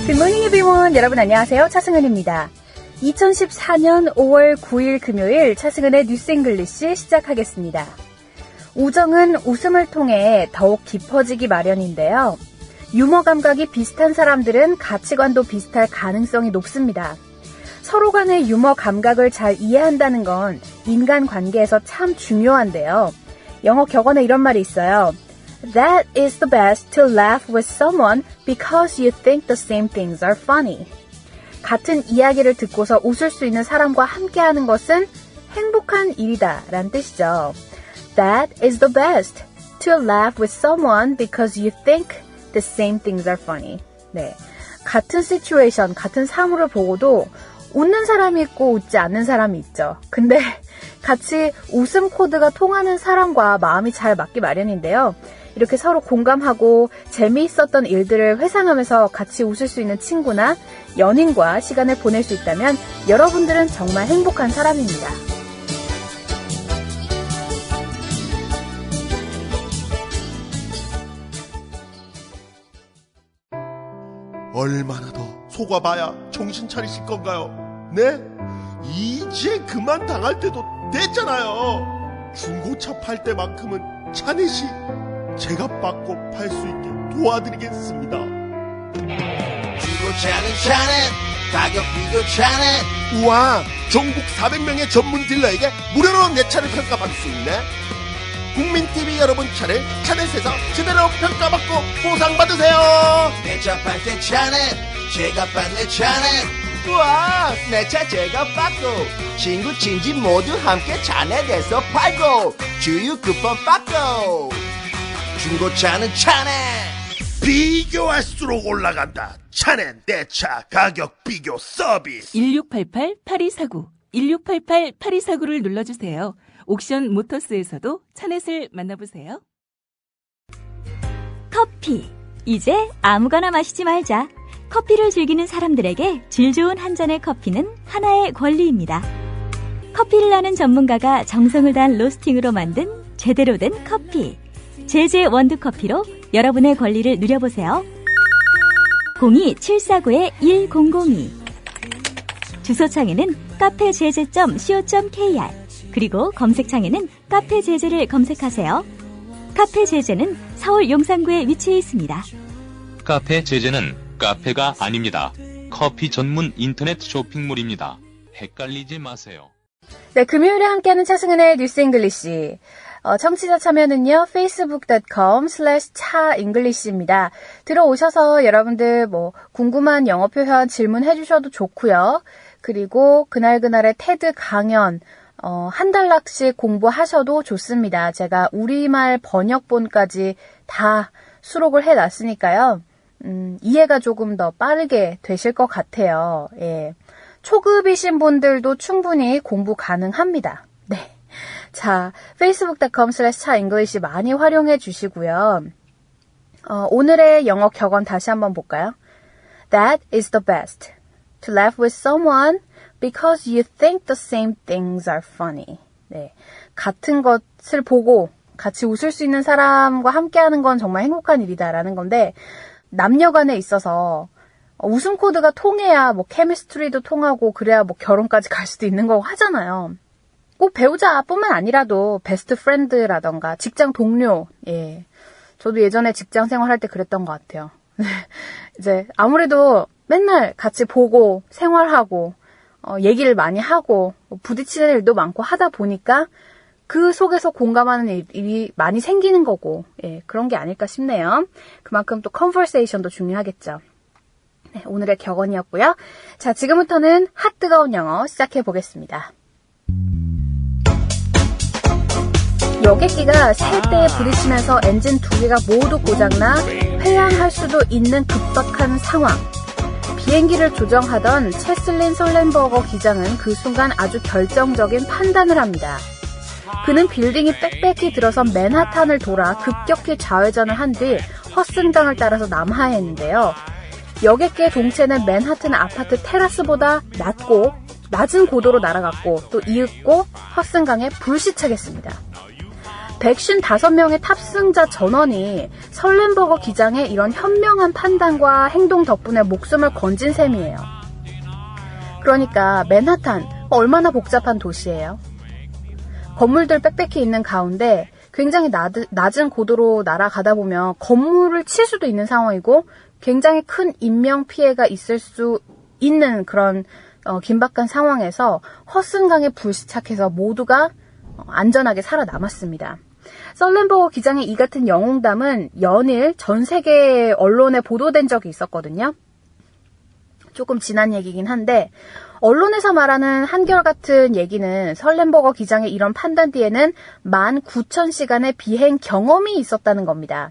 Good morning everyone. 여러분 안녕하세요. 차승은입니다. 2014년 5월 9일 금요일 차승은의 뉴스 잉글리시 시작하겠습니다. 우정은 웃음을 통해 더욱 깊어지기 마련인데요. 유머 감각이 비슷한 사람들은 가치관도 비슷할 가능성이 높습니다. 서로 간의 유머 감각을 잘 이해한다는 건 인간관계에서 참 중요한데요. 영어 격언에 이런 말이 있어요. That is the best to laugh with someone because you think the same things are funny. 같은 이야기를 듣고서 웃을 수 있는 사람과 함께하는 것은 행복한 일이다 라는 뜻이죠. That is the best to laugh with someone because you think the same things are funny. 네, 같은 시츄에이션, 같은 사물을 보고도 웃는 사람이 있고 웃지 않는 사람이 있죠. 근데 같이 웃음 코드가 통하는 사람과 마음이 잘 맞기 마련인데요. 이렇게 서로 공감하고 재미있었던 일들을 회상하면서 같이 웃을 수 있는 친구나 연인과 시간을 보낼 수 있다면 여러분들은 정말 행복한 사람입니다. 얼마나 더 속아봐야 정신 차리실 건가요? 네? 이제 그만 당할 때도 됐잖아요. 중고차 팔 때만큼은 차넷이 제가 받고 팔 수 있게 도와드리겠습니다. 중고차는 차넷, 가격 비교 차넷. 우와, 전국 400명의 전문 딜러에게 무료로 내 차를 평가받을 수 있네. 국민TV 여러분 차를 차넷에서 제대로 평가받고 보상받으세요. 내 차 팔 때 차넷, 제가 받네 차넷. 우와, 내 차 제가 받고 친구 친지 모두 함께 차넷에서 팔고 주유 쿠폰 받고. 중고차는 차넷. 비교할수록 올라간다. 차넷 내 차 가격 비교 서비스. 1688-8249 1688-8249를 눌러주세요. 옥션 모터스에서도 차넷을 만나보세요. 커피. 이제 아무거나 마시지 말자. 커피를 즐기는 사람들에게 질 좋은 한 잔의 커피는 하나의 권리입니다. 커피를 아는 전문가가 정성을 다한 로스팅으로 만든 제대로 된 커피. 제제 원두커피로 여러분의 권리를 누려보세요. 02-749-1002 주소창에는 카페제제.co.kr 그리고 검색창에는 카페제제를 검색하세요. 카페제제는 서울 용산구에 위치해 있습니다. 카페제제는 카페가 아닙니다. 커피 전문 인터넷 쇼핑몰입니다. 헷갈리지 마세요. 네, 금요일에 함께하는 차승은의 뉴스 잉글리시. 청취자 참여는요, facebook.com/차잉글리시입니다. 들어오셔서 여러분들 궁금한 영어 표현 질문해 주셔도 좋고요. 그리고 그날그날의 테드 강연, 한 달락씩 공부하셔도 좋습니다. 제가 우리말 번역본까지 다 수록을 해놨으니까요. 이해가 조금 더 빠르게 되실 것 같아요. 예. 초급이신 분들도 충분히 공부 가능합니다. 네. 자, facebook.com/차잉글리시 많이 활용해 주시고요. 오늘의 영어 격언 다시 한번 볼까요? That is the best. To laugh with someone because you think the same things are funny. 네. 같은 것을 보고 같이 웃을 수 있는 사람과 함께하는 건 정말 행복한 일이다라는 건데, 남녀 간에 있어서 웃음 코드가 통해야 케미스트리도 통하고 그래야 결혼까지 갈 수도 있는 거고 하잖아요. 꼭 배우자뿐만 아니라도 베스트 프렌드라던가 직장 동료, 예. 저도 예전에 직장 생활할 때 그랬던 것 같아요. 이제 아무래도 맨날 같이 보고 생활하고 얘기를 많이 하고 부딪히는 일도 많고 하다 보니까 그 속에서 공감하는 일이 많이 생기는 거고, 예, 그런 게 아닐까 싶네요. 그만큼 또 컨버세이션도 중요하겠죠. 네, 오늘의 격언이었고요. 자, 지금부터는 핫 뜨거운 영어 시작해 보겠습니다. 여객기가 세대에 부딪히면서 엔진 두 개가 모두 고장나 회항할 수도 있는 급박한 상황. 비행기를 조정하던 체슬린 설렌버거 기장은 그 순간 아주 결정적인 판단을 합니다. 그는 빌딩이 빽빽히 들어선 맨하탄을 돌아 급격히 좌회전을 한 뒤 허슨강을 따라서 남하했는데요. 여객기의 동체는 맨하튼 아파트 테라스보다 낮은 고도로 날아갔고 또 이윽고 허슨강에 불시착했습니다. 155명의 탑승자 전원이 설렌버거 기장의 이런 현명한 판단과 행동 덕분에 목숨을 건진 셈이에요. 그러니까 맨하탄, 얼마나 복잡한 도시예요. 건물들 빽빽히 있는 가운데 굉장히 낮은 고도로 날아가다 보면 건물을 칠 수도 있는 상황이고 굉장히 큰 인명피해가 있을 수 있는 그런 긴박한 상황에서 허슨강에 불시착해서 모두가 안전하게 살아남았습니다. 설렌버거 기장의 이 같은 영웅담은 연일 전 세계 언론에 보도된 적이 있었거든요. 조금 지난 얘기긴 한데 언론에서 말하는 한결같은 얘기는 설렌버거 기장의 이런 판단 뒤에는 19,000시간의 비행 경험이 있었다는 겁니다.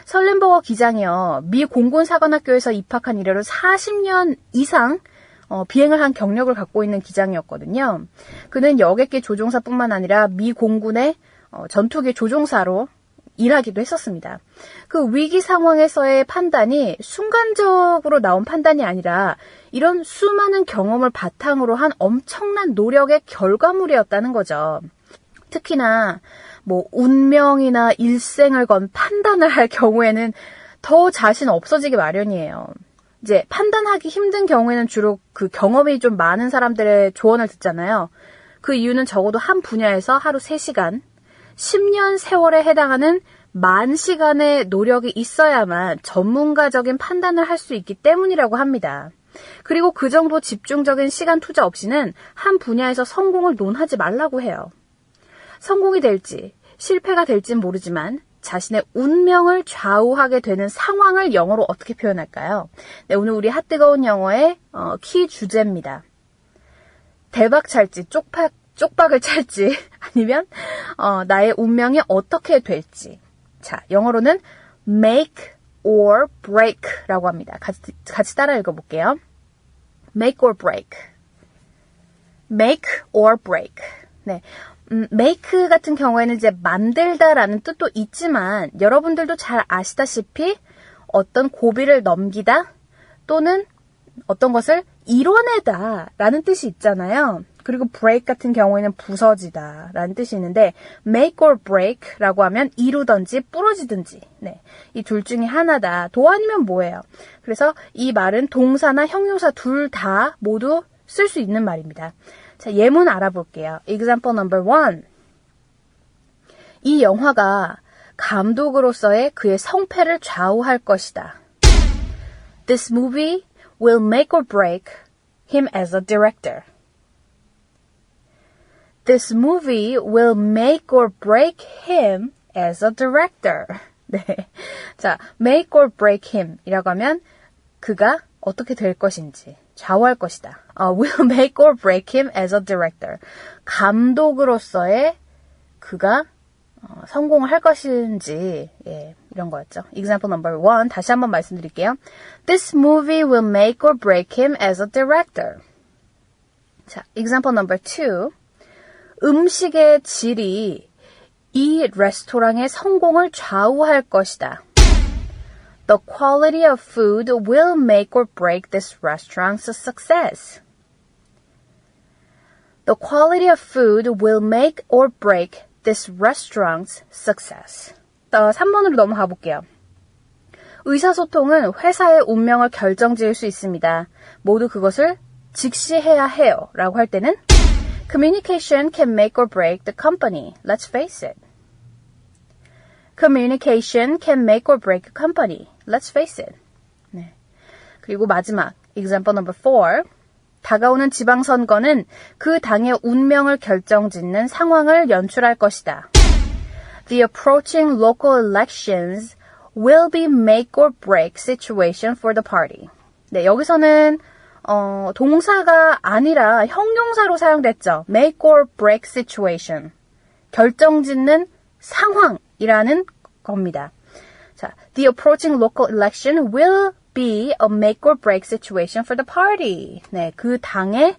설렌버거 기장이요, 미 공군 사관학교에서 입학한 이래로 40년 이상 비행을 한 경력을 갖고 있는 기장이었거든요. 그는 여객기 조종사뿐만 아니라 미 공군의 전투기 조종사로 일하기도 했었습니다. 그 위기 상황에서의 판단이 순간적으로 나온 판단이 아니라 이런 수많은 경험을 바탕으로 한 엄청난 노력의 결과물이었다는 거죠. 특히나 운명이나 일생을 건 판단을 할 경우에는 더 자신 없어지기 마련이에요. 이제 판단하기 힘든 경우에는 주로 그 경험이 좀 많은 사람들의 조언을 듣잖아요. 그 이유는 적어도 한 분야에서 하루 3시간, 10년 세월에 해당하는 10,000시간의 노력이 있어야만 전문가적인 판단을 할 수 있기 때문이라고 합니다. 그리고 그 정도 집중적인 시간 투자 없이는 한 분야에서 성공을 논하지 말라고 해요. 성공이 될지 실패가 될진 모르지만 자신의 운명을 좌우하게 되는 상황을 영어로 어떻게 표현할까요? 네, 오늘 우리 핫뜨거운 영어의 키 주제입니다. 대박 찰지, 쪽박을 찰지, 아니면 나의 운명이 어떻게 될지. 자, 영어로는 make or break라고 합니다. 같이 따라 읽어볼게요. make or break. make or break. 네. make 같은 경우에는 이제 만들다라는 뜻도 있지만 여러분들도 잘 아시다시피 어떤 고비를 넘기다 또는 어떤 것을 이뤄내다라는 뜻이 있잖아요. 그리고 break 같은 경우에는 부서지다라는 뜻이 있는데 make or break라고 하면 이루든지 부러지든지 네, 이 둘 중에 하나다. 도 아니면 뭐예요? 그래서 이 말은 동사나 형용사 둘 다 모두 쓸 수 있는 말입니다. 자, 예문 알아볼게요. Example number 1. 이 영화가 감독으로서의 그의 성패를 좌우할 것이다. This movie will make or break him as a director. This movie will make or break him as a director. 네. 자, make or break him 이라고 하면 그가 어떻게 될 것인지 좌우할 것이다. will make or break him as a director. 감독으로서의 그가 성공을 할 것인지 이런 거였죠. Example number 1 다시 한번 말씀드릴게요. This movie will make or break him as a director. 자, example number 2 음식의 질이 이 레스토랑의 성공을 좌우할 것이다. The quality of food will make or break this restaurant's success. The quality of food will make or break this restaurant's success. 3번으로 넘어가 볼게요. 의사소통은 회사의 운명을 결정지을 수 있습니다. 모두 그것을 즉시 해야 해요. 라고 할 때는 Communication can make or break the company. Let's face it. Communication can make or break a company. Let's face it. 네. 그리고 마지막 example number 4. 다가오는 지방선거는 그 당의 운명을 결정짓는 상황을 연출할 것이다. The approaching local elections will be make or break situation for the party. 네, 여기서는 동사가 아니라 형용사로 사용됐죠. make or break situation. 결정짓는 상황이라는 겁니다. 자, the approaching local election will be a make or break situation for the party. 네, 그 당의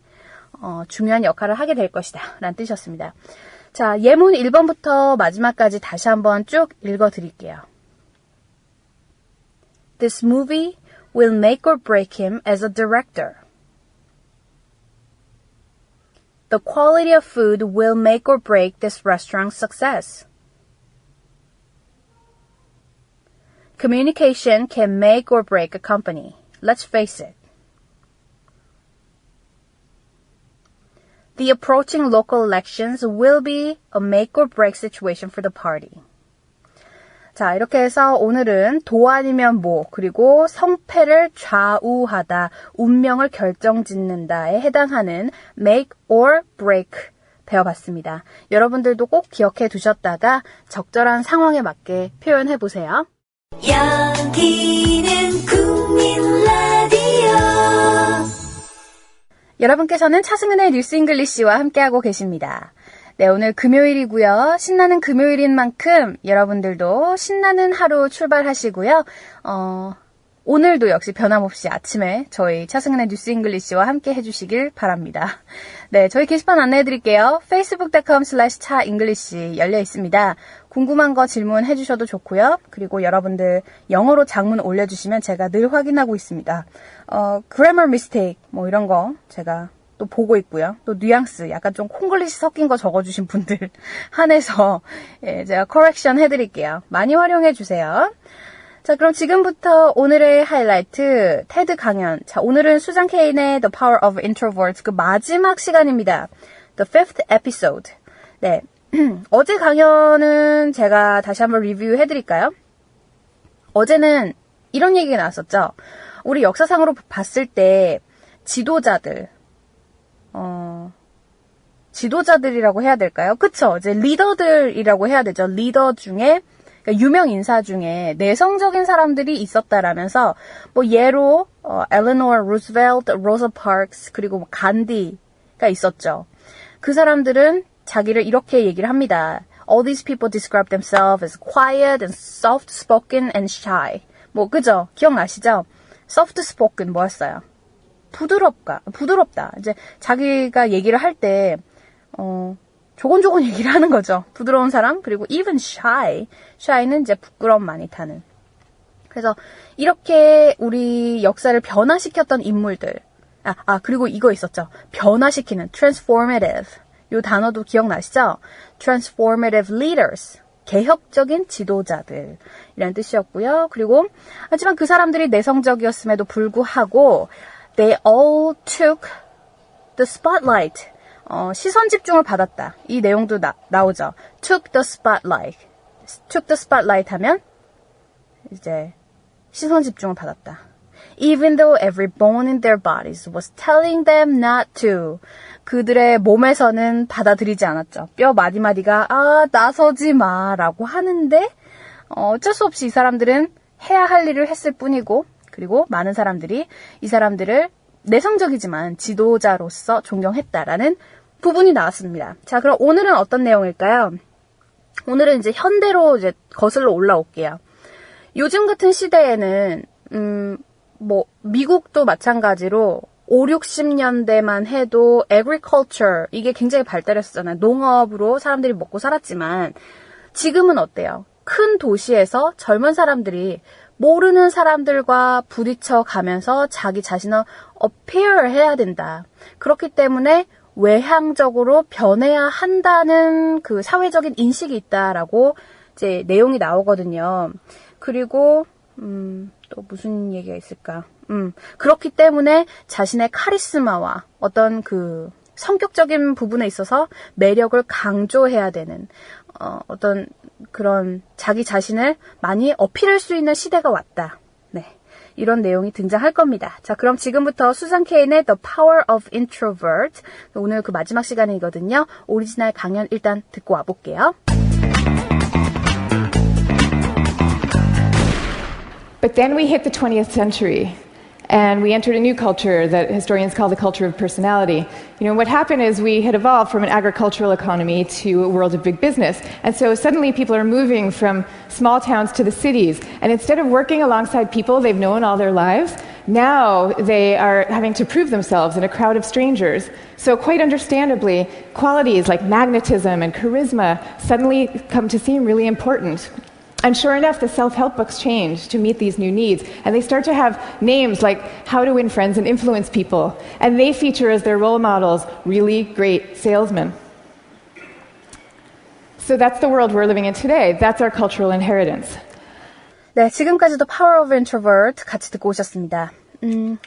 중요한 역할을 하게 될 것이다. 라는 뜻이었습니다. 자, 예문 1번부터 마지막까지 다시 한번 쭉 읽어드릴게요. This movie will make or break him as a director. The quality of food will make or break this restaurant's success. Communication can make or break a company. Let's face it. The approaching local elections will be a make or break situation for the party. 자, 이렇게 해서 오늘은 도 아니면 뭐, 그리고 성패를 좌우하다, 운명을 결정짓는다에 해당하는 make or break 배워봤습니다. 여러분들도 꼭 기억해 두셨다가 적절한 상황에 맞게 표현해 보세요. 여기는 국민 라디오. 여러분께서는 차승은의 뉴스 잉글리시와 함께하고 계십니다. 네, 오늘 금요일이고요. 신나는 금요일인 만큼 여러분들도 신나는 하루 출발하시고요. 오늘도 역시 변함없이 아침에 저희 차승은의 뉴스 잉글리시와 함께 해주시길 바랍니다. 네, 저희 게시판 안내해드릴게요. facebook.com/차잉글리시 열려 있습니다. 궁금한 거 질문해 주셔도 좋고요. 그리고 여러분들 영어로 장문 올려주시면 제가 늘 확인하고 있습니다. grammar mistake 뭐 이런 거 제가 또 보고 있고요. 또 뉘앙스 약간 좀 콩글리시 섞인 거 적어주신 분들 한해서 제가 correction 해드릴게요. 많이 활용해 주세요. 자, 그럼 지금부터 오늘의 하이라이트 테드 강연. 자, 오늘은 수잔 케인의 The Power of Introverts 그 마지막 시간입니다. The fifth episode. 네, 어제 강연은 제가 다시 한번 리뷰해드릴까요? 어제는 이런 얘기가 나왔었죠. 우리 역사상으로 봤을 때 지도자들이라고 해야 될까요? 그쵸? 이제 리더들이라고 해야 되죠. 리더 중에, 그러니까 유명 인사 중에 내성적인 사람들이 있었다라면서, 뭐, 예로, 엘레노어 루스벨트, 로사 파크스, 그리고 뭐 간디가 있었죠. 그 사람들은 자기를 이렇게 얘기를 합니다. All these people describe themselves as quiet and soft-spoken and shy. 뭐, 그죠? 기억나시죠? soft-spoken 뭐였어요? 부드럽다. 이제 자기가 얘기를 할 때, 조곤조곤 얘기를 하는 거죠. 부드러운 사람, 그리고 even shy. shy는 이제 부끄러움 많이 타는. 그래서 이렇게 우리 역사를 변화시켰던 인물들. 그리고 이거 있었죠. 변화시키는, transformative. 이 단어도 기억나시죠? transformative leaders. 개혁적인 지도자들. 이라는 뜻이었고요. 그리고, 하지만 그 사람들이 내성적이었음에도 불구하고, They all took the spotlight. 시선 집중을 받았다. 이 내용도 나오죠. Took the spotlight. Took the spotlight 하면 이제 시선 집중을 받았다. Even though every bone in their bodies was telling them not to. 그들의 몸에서는 받아들이지 않았죠. 뼈 마디마디가 나서지 마라고 하는데 어쩔 수 없이 이 사람들은 해야 할 일을 했을 뿐이고 그리고 많은 사람들이 이 사람들을 내성적이지만 지도자로서 존경했다라는 부분이 나왔습니다. 자, 그럼 오늘은 어떤 내용일까요? 오늘은 이제 현대로 이제 거슬러 올라올게요. 요즘 같은 시대에는 뭐 미국도 마찬가지로 5, 60년대만 해도 agriculture 이게 굉장히 발달했었잖아요. 농업으로 사람들이 먹고 살았지만 지금은 어때요? 큰 도시에서 젊은 사람들이 모르는 사람들과 부딪혀 가면서 자기 자신을 appear 해야 된다. 그렇기 때문에 외향적으로 변해야 한다는 그 사회적인 인식이 있다라고 이제 내용이 나오거든요. 그리고 또 무슨 얘기가 있을까? 그렇기 때문에 자신의 카리스마와 어떤 그 성격적인 부분에 있어서 매력을 강조해야 되는 어떤 그런 자기 자신을 많이 어필할 수 있는 시대가 왔다. 네, 이런 내용이 등장할 겁니다. 자, 그럼 지금부터 수잔 케인의 The Power of Introvert 오늘 그 마지막 시간이거든요. 오리지널 강연 일단 듣고 와볼게요. But then we hit the 20th century. And we entered a new culture that historians call the culture of personality. You know, what happened is we had evolved from an agricultural economy to a world of big business. And so suddenly people are moving from small towns to the cities. And instead of working alongside people they've known all their lives, now they are having to prove themselves in a crowd of strangers. So quite understandably, qualities like magnetism and charisma suddenly come to seem really important. And sure enough, the self-help books change to meet these new needs. And they start to have names like How to Win Friends and Influence People. And they feature as their role models really great salesmen. So that's the world we're living in today. That's our cultural inheritance. 네, 지금까지도 Power of Introvert 같이 듣고 오셨습니다.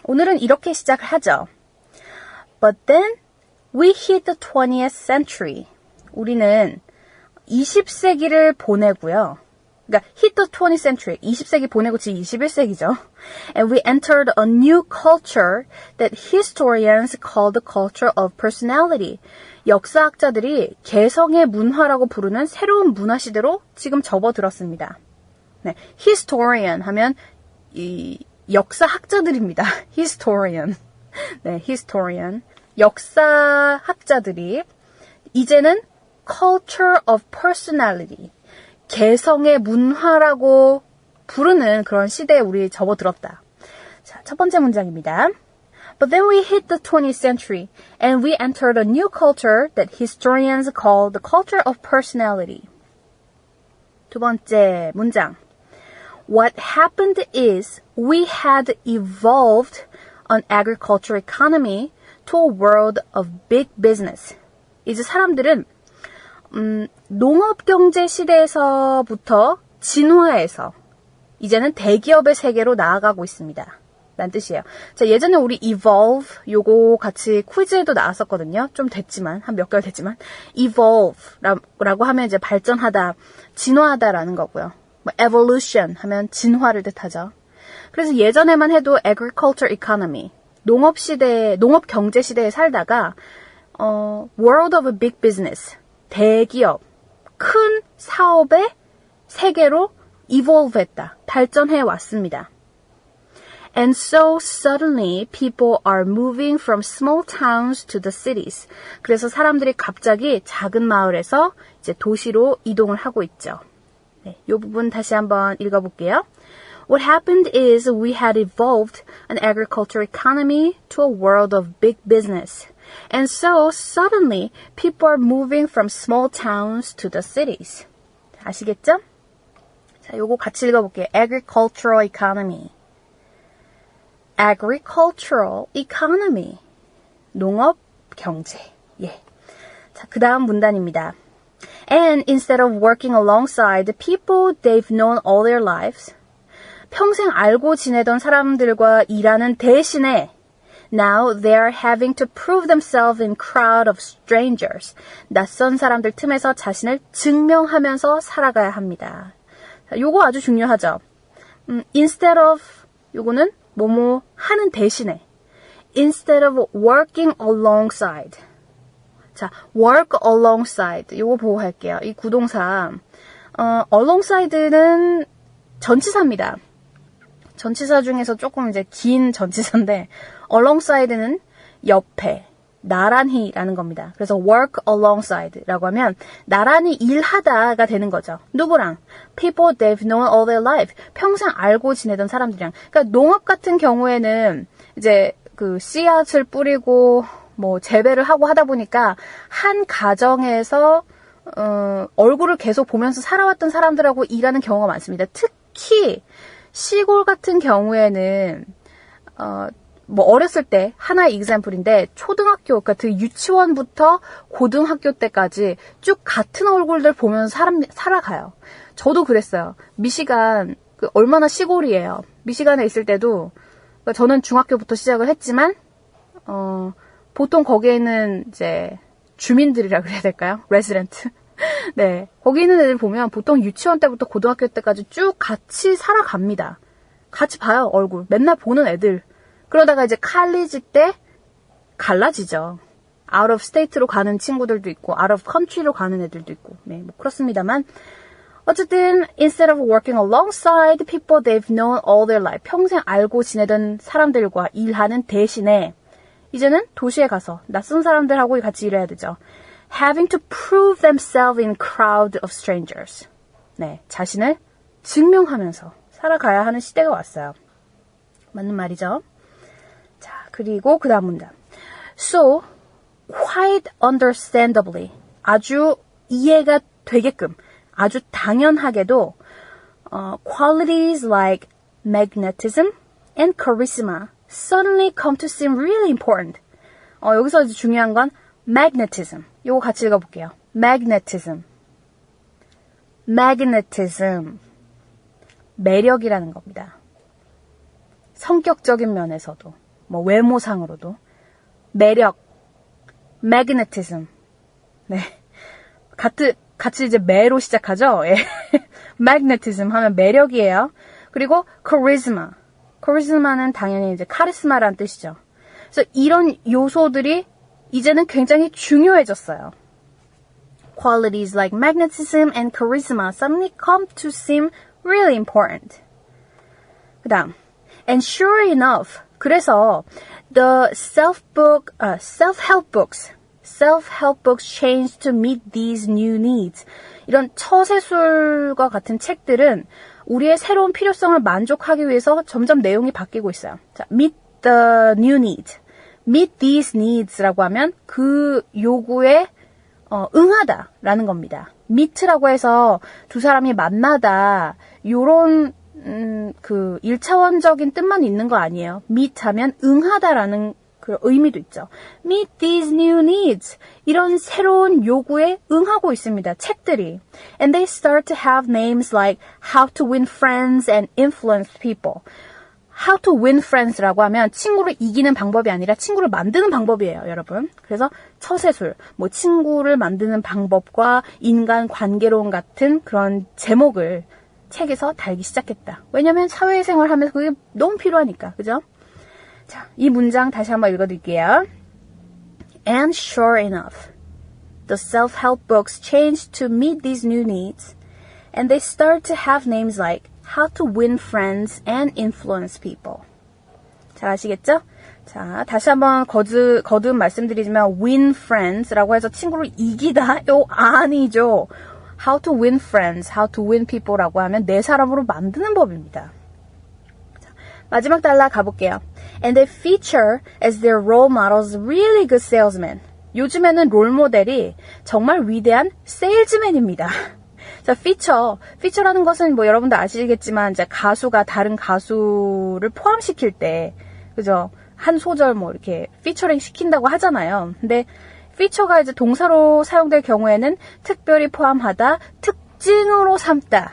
오늘은 이렇게 시작을 하죠. But then we hit the 20th century. 우리는 20세기를 보내고요. 그러니까 hit the 20th century. 20세기 보내고 지금 21세기죠. And we entered a new culture that historians call the culture of personality. 역사학자들이 개성의 문화라고 부르는 새로운 문화 시대로 지금 접어들었습니다. 네, historian 하면 이 역사학자들입니다. historian. 네, historian. 역사학자들이 이제는 culture of personality. 개성의 문화라고 부르는 그런 시대에 우리 접어들었다. 자, 첫 번째 문장입니다. But then we hit the 20th century and we entered a new culture that historians call the culture of personality. 두 번째 문장. What happened is we had evolved an agricultural economy to a world of big business. 이제 사람들은 농업경제 시대에서부터 진화해서 이제는 대기업의 세계로 나아가고 있습니다. 라는 뜻이에요. 자, 예전에 우리 evolve 요거 같이 퀴즈에도 나왔었거든요. 좀 됐지만, 한 몇 개월 됐지만 evolve라고 하면 이제 발전하다, 진화하다라는 거고요. 뭐 evolution 하면 진화를 뜻하죠. 그래서 예전에만 해도 agriculture economy, 농업 시대, 농업 경제 시대에 살다가 world of a big business, 대기업, 큰 사업의 세계로 evolve 했다. 발전해 왔습니다. And so suddenly people are moving from small towns to the cities. 그래서 사람들이 갑자기 작은 마을에서 이제 도시로 이동을 하고 있죠. 네, 이 부분 다시 한번 읽어볼게요. What happened is we had evolved an agricultural economy to a world of big business. And so suddenly people are moving from small towns to the cities. 아시겠죠? 자, 요거 같이 읽어볼게요. Agricultural economy. Agricultural economy. 농업 경제. 예. 자, 그 다음 문단입니다. And instead of working alongside the people they've known all their lives, 평생 알고 지내던 사람들과 일하는 대신에 Now they are having to prove themselves in crowd of strangers. 낯선 사람들 틈에서 자신을 증명하면서 살아가야 합니다. 자, 요거 아주 중요하죠. Instead of 요거는 뭐뭐 하는 대신에 Instead of working alongside. 자, work alongside. 요거 보고 할게요. 이 구동사 alongside는 전치사입니다. 전치사 중에서 조금 이제 긴 전치사인데 alongside는 옆에, 나란히라는 겁니다. 그래서 work alongside라고 하면 나란히 일하다가 되는 거죠. 누구랑? People they've known all their life. 평생 알고 지내던 사람들이랑. 그러니까 농업 같은 경우에는 이제 그 씨앗을 뿌리고 뭐 재배를 하고 하다 보니까 한 가정에서 얼굴을 계속 보면서 살아왔던 사람들하고 일하는 경우가 많습니다. 특히 시골 같은 경우에는 뭐 어렸을 때 하나의 example인데 초등학교 그러니까 그 유치원부터 고등학교 때까지 쭉 같은 얼굴들 보면서 살아가요. 저도 그랬어요. 미시간 얼마나 시골이에요. 미시간에 있을 때도 그러니까 저는 중학교부터 시작을 했지만 보통 거기에는 이제 주민들이라 그래야 될까요? resident. 네, 거기 있는 애들 보면 보통 유치원 때부터 고등학교 때까지 쭉 같이 살아갑니다. 같이 봐요, 얼굴. 맨날 보는 애들. 그러다가 이제 칼리지 때 갈라지죠. out of state로 가는 친구들도 있고 out of country로 가는 애들도 있고. 네, 뭐 그렇습니다만 어쨌든 instead of working alongside people they've known all their life. 평생 알고 지내던 사람들과 일하는 대신에 이제는 도시에 가서 낯선 사람들하고 같이 일해야 되죠. Having to prove themselves in crowd of strangers. 네, 자신을 증명하면서 살아가야 하는 시대가 왔어요. 맞는 말이죠. 자, 그리고 그 다음 문장. So, quite understandably, 아주 이해가 되게끔, 아주 당연하게도 qualities like magnetism and charisma suddenly come to seem really important. 여기서 이제 중요한 건 magnetism. 이거 같이 읽어볼게요. magnetism. magnetism. 매력이라는 겁니다. 성격적인 면에서도, 뭐 외모상으로도 매력, magnetism. 네, 같이 이제 매로 시작하죠. 예. magnetism 하면 매력이에요. 그리고 charisma. charisma는 당연히 이제 카리스마라는 뜻이죠. 그래서 이런 요소들이 이제는 굉장히 중요해졌어요. Qualities like magnetism and charisma suddenly come to seem really important. 그 다음, and sure enough, 그래서 the self-help books changed to meet these new needs. 이런 처세술과 같은 책들은 우리의 새로운 필요성을 만족하기 위해서 점점 내용이 바뀌고 있어요. 자, meet the new need. meet these needs라고 하면 그 요구에 응하다라는 겁니다. meet라고 해서 두 사람이 만나다 요런 그 1차원적인 뜻만 있는 거 아니에요. meet 하면 응하다라는 그 의미도 있죠. meet these new needs. 이런 새로운 요구에 응하고 있습니다. 책들이. And they start to have names like how to win friends and influence people. How to win friends라고 하면 친구를 이기는 방법이 아니라 친구를 만드는 방법이에요, 여러분. 그래서 처세술, 뭐 친구를 만드는 방법과 인간 관계론 같은 그런 제목을 책에서 달기 시작했다. 왜냐면 사회생활 하면서 그게 너무 필요하니까, 그죠? 자, 이 문장 다시 한번 읽어드릴게요. And sure enough, the self-help books changed to meet these new needs, and they start to have names like How to win friends and influence people. 잘 아시겠죠? 자, 다시 한번 거듭 말씀드리지만 win friends라고 해서 친구를 이기다? 요 아니죠. How to win friends, how to win people라고 하면 내 사람으로 만드는 법입니다. 자, 마지막 단락 가볼게요. And they feature as their role models really good salesmen. 요즘에는 롤모델이 정말 위대한 세일즈맨입니다. 자, 피처라는 것은 뭐 여러분도 아시겠지만 이제 가수가 다른 가수를 포함시킬 때, 그죠? 한 소절 뭐 이렇게 피처링 시킨다고 하잖아요. 근데 피처가 이제 동사로 사용될 경우에는 특별히 포함하다, 특징으로 삼다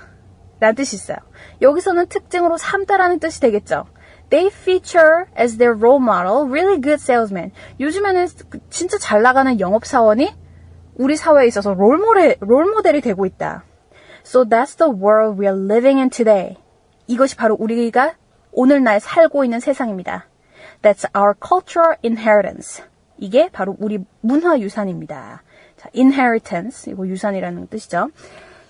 라는 뜻이 있어요. 여기서는 특징으로 삼다라는 뜻이 되겠죠. They feature as their role model really good salesmen. 요즘에는 진짜 잘 나가는 영업사원이 우리 사회에 있어서 롤모델이 되고 있다. So that's the world we are living in today. 이것이 바로 우리가 오늘날 살고 있는 세상입니다. That's our cultural inheritance. 이게 바로 우리 문화유산입니다. 자, inheritance, 이거 유산이라는 뜻이죠.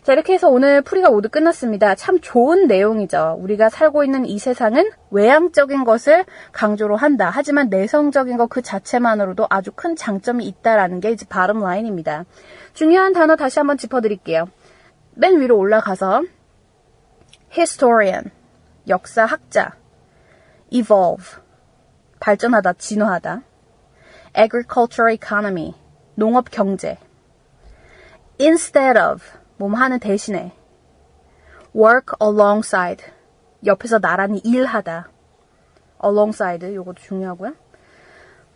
자, 이렇게 해서 오늘 풀이가 모두 끝났습니다. 참 좋은 내용이죠. 우리가 살고 있는 이 세상은 외향적인 것을 강조로 한다. 하지만 내성적인 것 그 자체만으로도 아주 큰 장점이 있다라는 게 이제 bottom line입니다. 중요한 단어 다시 한번 짚어드릴게요. 맨 위로 올라가서 historian, 역사학자, evolve, 발전하다, 진화하다, agricultural economy, 농업 경제, instead of, 뭐뭐 하는 대신에, work alongside, 옆에서 나란히 일하다, alongside, 요것도 중요하고요.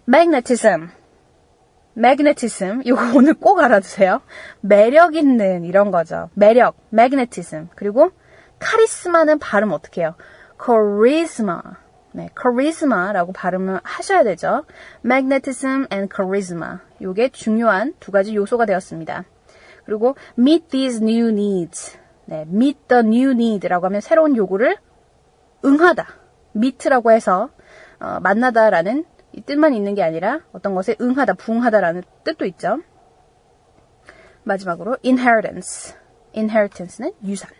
magnetism, 요거 오늘 꼭 알아두세요. 매력 있는 이런 거죠. 매력, magnetism. 그리고 카리스마는 발음 어떻게 해요? charisma. 네, charisma라고 발음을 하셔야 되죠. magnetism and charisma. 요게 중요한 두 가지 요소가 되었습니다. 그리고 meet these new needs. 네, meet the new need라고 하면 새로운 요구를 응하다. meet라고 해서 만나다라는 이 뜻만 있는 게 아니라 어떤 것에 응하다, 부응하다라는 뜻도 있죠. 마지막으로 inheritance는 유산.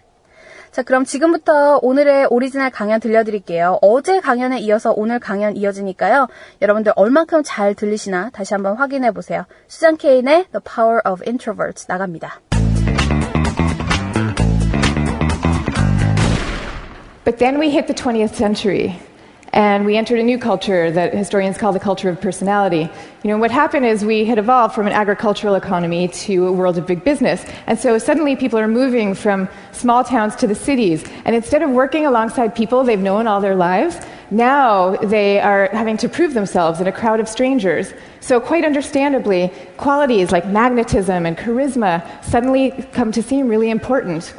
자, 그럼 지금부터 오늘의 오리지널 강연 들려드릴게요. 어제 강연에 이어서 오늘 강연 이어지니까요. 여러분들 얼만큼 잘 들리시나 다시 한번 확인해 보세요. 수잔 케인의 The Power of Introverts 나갑니다. But then we hit the 20th century. And we entered a new culture that historians call the culture of personality. You know, what happened is we had evolved from an agricultural economy to a world of big business. And so suddenly people are moving from small towns to the cities. And instead of working alongside people they've known all their lives, now they are having to prove themselves in a crowd of strangers. So quite understandably, qualities like magnetism and charisma suddenly come to seem really important.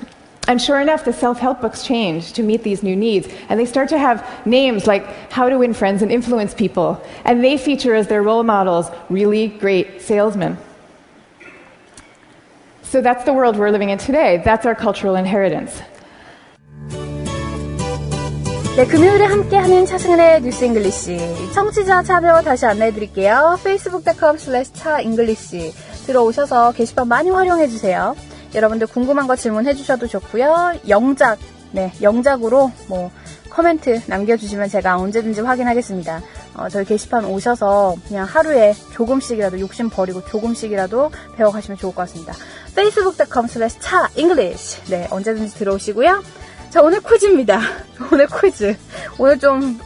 And sure enough, the self-help books change to meet these new needs. And they start to have names like How to Win Friends and Influence People. And they feature as their role models really great salesmen. So that's the world we're living in today. That's our cultural inheritance. 네, 금요일에 함께하는 차승은의 뉴스 잉글리시. 청취자 참여 다시 안내해드릴게요. facebook.com/차잉글리시 들어오셔서 게시판 많이 활용해주세요. 여러분들 궁금한 거 질문해주셔도 좋고요. 영작으로 코멘트 남겨주시면 제가 언제든지 확인하겠습니다. 저희 게시판 오셔서 그냥 하루에 조금씩이라도 욕심 버리고 조금씩이라도 배워가시면 좋을 것 같습니다. facebook.com/차잉글리시 네, 언제든지 들어오시고요. 자, 오늘 퀴즈입니다. 오늘 퀴즈. 오늘 좀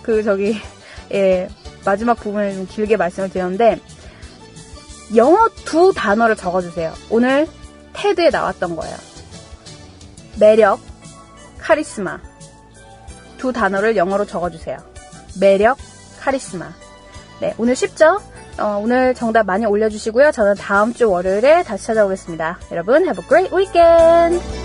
마지막 부분을 좀 길게 말씀을 드렸는데 영어 2 단어를 적어주세요. 오늘 테드에 나왔던 거예요. 매력, 카리스마. 2 단어를 영어로 적어주세요. 매력, 카리스마. 네, 오늘 쉽죠? 오늘 정답 많이 올려주시고요. 저는 다음 주 월요일에 다시 찾아오겠습니다. 여러분, have a great weekend!